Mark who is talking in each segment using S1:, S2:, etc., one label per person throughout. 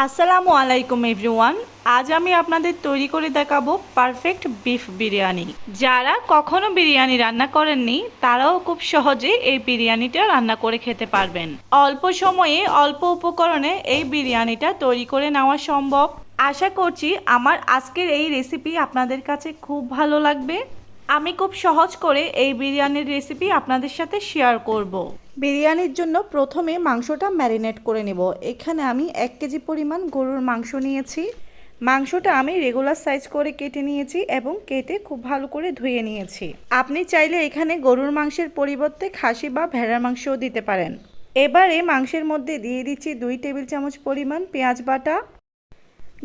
S1: আসসালামু আলাইকুম এভরিওয়ান। আজ আমি আপনাদের তৈরি করে দেখাবো পারফেক্ট বিফ বিরিয়ানি। যারা কখনো বিরিয়ানি রান্না করেননি তারাও খুব সহজে এই বিরিয়ানিটা রান্না করে খেতে পারবেন। অল্প সময়ে অল্প উপকরণে এই বিরিয়ানিটা তৈরি করে নেওয়া সম্ভব। আশা করছি আমার আজকের এই রেসিপি আপনাদের কাছে খুব ভালো লাগবে। আমি খুব সহজ করে এই বিরিয়ানির রেসিপি আপনাদের সাথে শেয়ার করব। বিরিয়ানির জন্য প্রথমে মাংসটা ম্যারিনেট করে নেব। এখানে আমি 1 কেজি পরিমাণ গরুর মাংস নিয়েছি। মাংসটা আমি রেগুলার সাইজ করে কেটে নিয়েছি এবং কেটে খুব ভালো করে ধুয়ে নিয়েছি। আপনি চাইলে এখানে গরুর মাংসের পরিবর্তে খাসি বা ভেড়ার মাংসও দিতে পারেন। এবারে মাংসের মধ্যে দিয়ে দিচ্ছি 2 টেবিল চামচ পরিমাণ পেঁয়াজ বাটা,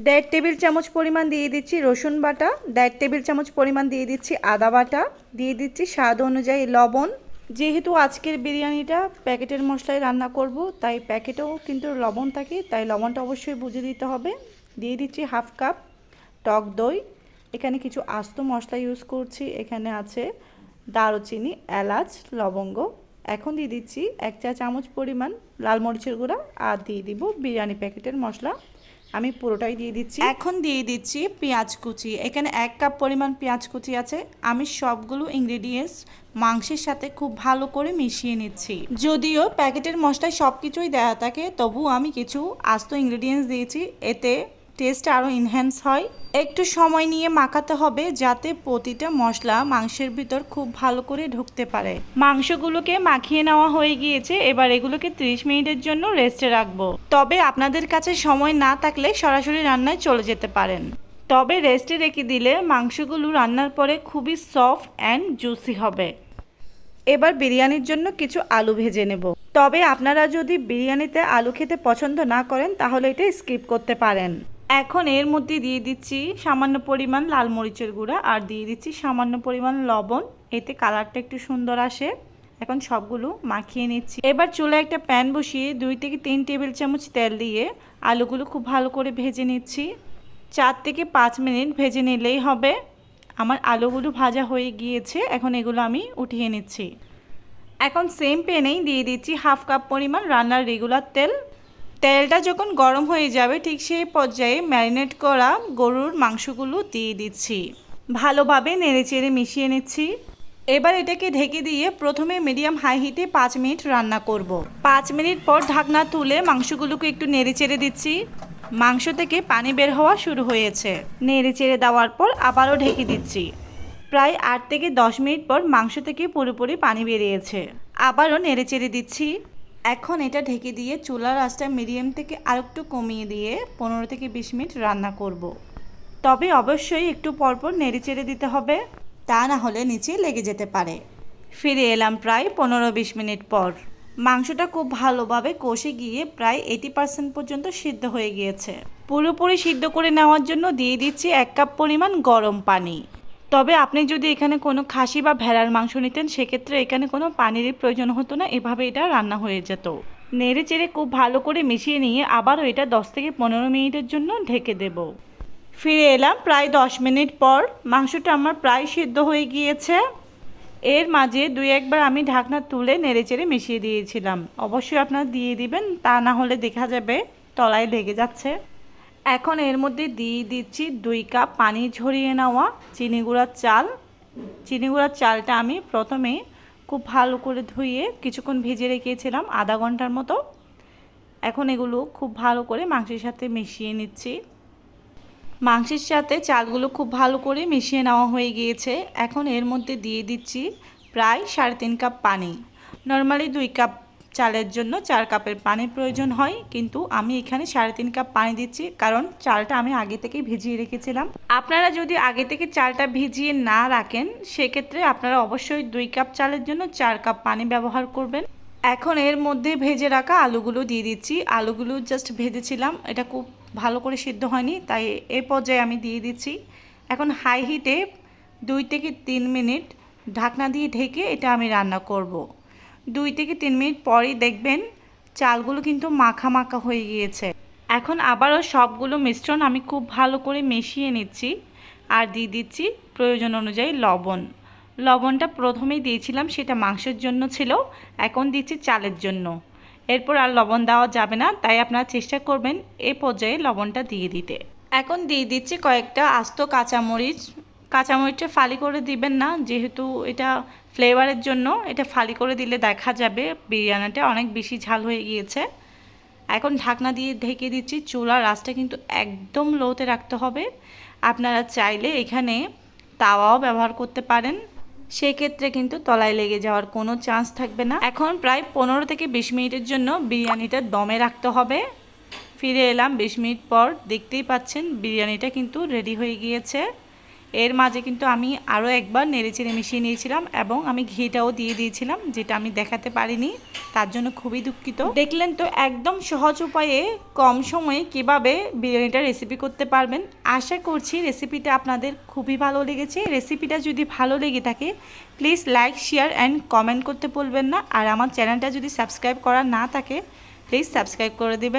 S1: 1.5 টেবিল চামচ পরিমাণ দিয়ে দিচ্ছি রসুন বাটা, 1.5 টেবিল চামচ পরিমাণ দিয়ে দিচ্ছি আদা বাটা, দিয়ে দিচ্ছি স্বাদ অনুযায়ী লবণ। যেহেতু আজকের বিরিয়ানিটা প্যাকেটের মশলায় রান্না করব, তাই প্যাকেটেও কিন্তু লবণ থাকে, তাই লবণটা অবশ্যই বুঝে দিতে হবে। দিয়ে দিচ্ছি হাফ কাপ টক দই। এখানে কিছু আস্ত মশলা ইউজ করছি। এখানে আছে দারুচিনি, এলাচ, লবঙ্গ। এখন দিয়ে দিচ্ছি 1 চা চামচ পরিমাণ লাল মরিচের গুঁড়া আর দিয়ে দিব বিরিয়ানি প্যাকেটের মশলা। আমি পুরোটাই দিয়ে দিচ্ছি। এখন দিয়ে দিচ্ছি পেঁয়াজ কুচি। এখানে 1 কাপ পরিমাণ পেঁয়াজ কুচি আছে। আমি সবগুলো ইনগ্রেডিয়েন্টস মাংসের সাথে খুব ভালো করে মিশিয়ে নিচ্ছি। যদিও প্যাকেটের মশলায় সব কিছুই দেওয়া থাকে, তবু আমি কিছু আস্ত ইনগ্রেডিয়েন্টস দিয়েছি, এতে টেস্ট আরও এনহ্যান্স হয়। একটু সময় নিয়ে মাখাতে হবে যাতে প্রতিটা মশলা মাংসের ভিতর খুব ভালো করে ঢুকতে পারে। মাংসগুলোকে মাখিয়ে নেওয়া হয়ে গিয়েছে। এবার এগুলোকে 30 মিনিটের জন্য রেস্টে রাখবো। তবে আপনাদের কাছে সময় না থাকলে সরাসরি রান্নায় চলে যেতে পারেন। তবে রেস্টে রেখে দিলে মাংসগুলো রান্নার পরে খুবই সফট অ্যান্ড জুসি হবে। এবার বিরিয়ানির জন্য কিছু আলু ভেজে নেব। তবে আপনারা যদি বিরিয়ানিতে আলু খেতে পছন্দ না করেন তাহলে এটা স্কিপ করতে পারেন। এখন এর মধ্যে দিয়ে দিচ্ছি সামান্য পরিমাণ লাল মরিচের গুঁড়া আর দিয়ে দিচ্ছি সামান্য পরিমাণ লবণ, এতে কালারটা একটু সুন্দর আসে। এখন সবগুলো মাখিয়ে নিচ্ছি। এবার চুলায় একটা প্যান বসিয়ে 2 থেকে 3 টেবিল চামচ তেল দিয়ে আলুগুলো খুব ভালো করে ভেজে নিচ্ছি। 4 থেকে 5 মিনিট ভেজে নিলেই হবে। আমার আলুগুলো ভাজা হয়ে গিয়েছে। এখন এগুলো আমি উঠিয়ে নিচ্ছি। এখন সেম প্যানেই দিয়ে দিচ্ছি হাফ কাপ পরিমাণ রান্নার রেগুলার তেল। তেলটা যখন গরম হয়ে যাবে ঠিক সেই পর্যায়ে ম্যারিনেট করা গরুর মাংসগুলো দিয়ে দিচ্ছি। ভালোভাবে নেড়েচেড়ে মিশিয়ে নিচ্ছি। এবার এটাকে ঢেকে দিয়ে প্রথমে মিডিয়াম হাই হিটে 5 মিনিট রান্না করব। 5 মিনিট পর ঢাকনা তুলে মাংসগুলোকে একটু নেড়েচেড়ে দিচ্ছি। মাংস থেকে পানি বের হওয়া শুরু হয়েছে। নেড়েচেড়ে দেওয়ার পর আবারও ঢেকে দিচ্ছি। প্রায় 8 থেকে 10 মিনিট পর মাংস থেকে পুরোপুরি পানি বেরিয়েছে। আবারও নেড়েচেড়ে দিচ্ছি। এখন এটা ঢেকে দিয়ে চুলার আঁচটা মিডিয়াম থেকে আরেকটু কমিয়ে দিয়ে 15 থেকে 20 মিনিট রান্না করব। তবে অবশ্যই একটু পরপর নেড়েচেড়ে দিতে হবে, তা না হলে নিচে লেগে যেতে পারে। ফিরে এলাম প্রায় 15-20 মিনিট পর। মাংসটা খুব ভালোভাবে কষে গিয়ে প্রায় 80% পর্যন্ত সিদ্ধ হয়ে গিয়েছে। পুরোপুরি সিদ্ধ করে নেওয়ার জন্য দিয়ে দিচ্ছি 1 কাপ পরিমাণ গরম পানি। তবে আপনি যদি এখানে কোনো খাসি বা ভেড়ার মাংস নিতেন সেক্ষেত্রে এখানে কোনো পানির প্রয়োজন হতো না, এভাবে এটা রান্না হয়ে যেত। নেড়ে চেড়ে খুব ভালো করে মিশিয়ে নিয়ে আবারও এটা 10 থেকে 15 মিনিটের জন্য ঢেকে দেব। ফিরে এলাম প্রায় 10 মিনিট পর। মাংসটা আমার প্রায় সিদ্ধ হয়ে গিয়েছে। এর মাঝে 2-1 বার আমি ঢাকনা তুলে নেড়ে চেড়ে মিশিয়ে দিয়েছিলাম। অবশ্যই আপনারা দিয়ে দিবেন, তা না হলে দেখা যাবে তলায় লেগে যাচ্ছে। এখন এর মধ্যে দিয়ে দিচ্ছি 2 কাপ পানি ঝরিয়ে নেওয়া চিনি গুঁড়ার চাল। চিনি গুঁড়ার চালটা আমি প্রথমে খুব ভালো করে ধুয়ে কিছুক্ষণ ভিজে রেখেছিলাম, আধা ঘন্টার মতো। এখন এগুলো খুব ভালো করে মাংসের সাথে মিশিয়ে নিচ্ছি। মাংসের সাথে চালগুলো খুব ভালো করে মিশিয়ে নেওয়া হয়ে গিয়েছে। এখন এর মধ্যে দিয়ে দিচ্ছি প্রায় 3.5 কাপ পানি। নর্মালি 2 কাপ চালের জন্য 4 কাপের পানির প্রয়োজন হয়, কিন্তু আমি এখানে 3.5 কাপ পানি দিচ্ছি, কারণ চালটা আমি আগে থেকেই ভিজিয়ে রেখেছিলাম। আপনারা যদি আগে থেকে চালটা ভিজিয়ে না রাখেন সেক্ষেত্রে আপনারা অবশ্যই 2 কাপ চালের জন্য 4 কাপ পানি ব্যবহার করবেন। এখন এর মধ্যে ভেজে রাখা আলুগুলো দিয়ে দিচ্ছি। আলুগুলো জাস্ট ভেজেছিলাম, এটা খুব ভালো করে সিদ্ধ হয়নি, তাই এই পর্যায়ে আমি দিয়ে দিচ্ছি। এখন হাই হিটে 2 থেকে 3 মিনিট ঢাকনা দিয়ে ঢেকে এটা আমি রান্না করব। 2 থেকে 3 মিনিট পরেই দেখবেন চালগুলো কিন্তু মাখা মাখা হয়ে গিয়েছে। এখন আবারও সবগুলো মিশ্রণ আমি খুব ভালো করে মিশিয়ে নিচ্ছি আর দিয়ে দিচ্ছি প্রয়োজন অনুযায়ী লবণ। লবণটা প্রথমেই দিয়েছিলাম সেটা মাংসের জন্য ছিল, এখন দিচ্ছি চালের জন্য। এরপর আর লবণ দেওয়া যাবে না, তাই আপনারা চেষ্টা করবেন এই পর্যায়ে লবণটা দিয়ে দিতে। এখন দিয়ে দিচ্ছি কয়েকটা আস্ত কাঁচামরিচ। কাঁচামরিচটা ফালি করে দিবেন না, যেহেতু এটা ফ্লেভারের জন্য। এটা ফালি করে দিলে দেখা যাবে বিরিয়ানিটা অনেক বেশি ঝাল হয়ে গিয়েছে। এখন ঢাকনা দিয়ে ঢেকে দিচ্ছি। চুলার আঁচটা কিন্তু একদম লোতে রাখতে হবে। আপনারা চাইলে এখানে তাওয়াও ব্যবহার করতে পারেন, সেক্ষেত্রে কিন্তু তলায় লেগে যাওয়ার কোনো চান্স থাকবে না। এখন প্রায় 15 থেকে 20 মিনিটের জন্য বিরিয়ানিটা দমে রাখতে হবে। ফিরে এলাম 20 মিনিট পর। দেখতেই পাচ্ছেন বিরিয়ানিটা কিন্তু রেডি হয়ে গিয়েছে। এর মাঝে কিন্তু আমি আরও একবার নেড়েচেড়ে মিশিয়ে নিয়েছিলাম এবং আমি ঘিটাও দিয়ে দিয়েছিলাম, যেটা আমি দেখাতে পারিনি, তার জন্য খুবই দুঃখিত। দেখলেন তো একদম সহজ উপায়ে কম সময়ে কিভাবে বিরিয়ানিটা রেসিপি করতে পারবেন। আশা করছি রেসিপিটা আপনাদের খুবই ভালো লেগেছে। রেসিপিটা যদি ভালো লেগে থাকে please like, share and comment করতে ভুলবেন না। আর আমার চ্যানেলটা যদি সাবস্ক্রাইব করা না থাকে প্লিজ সাবস্ক্রাইব করে দেবেন।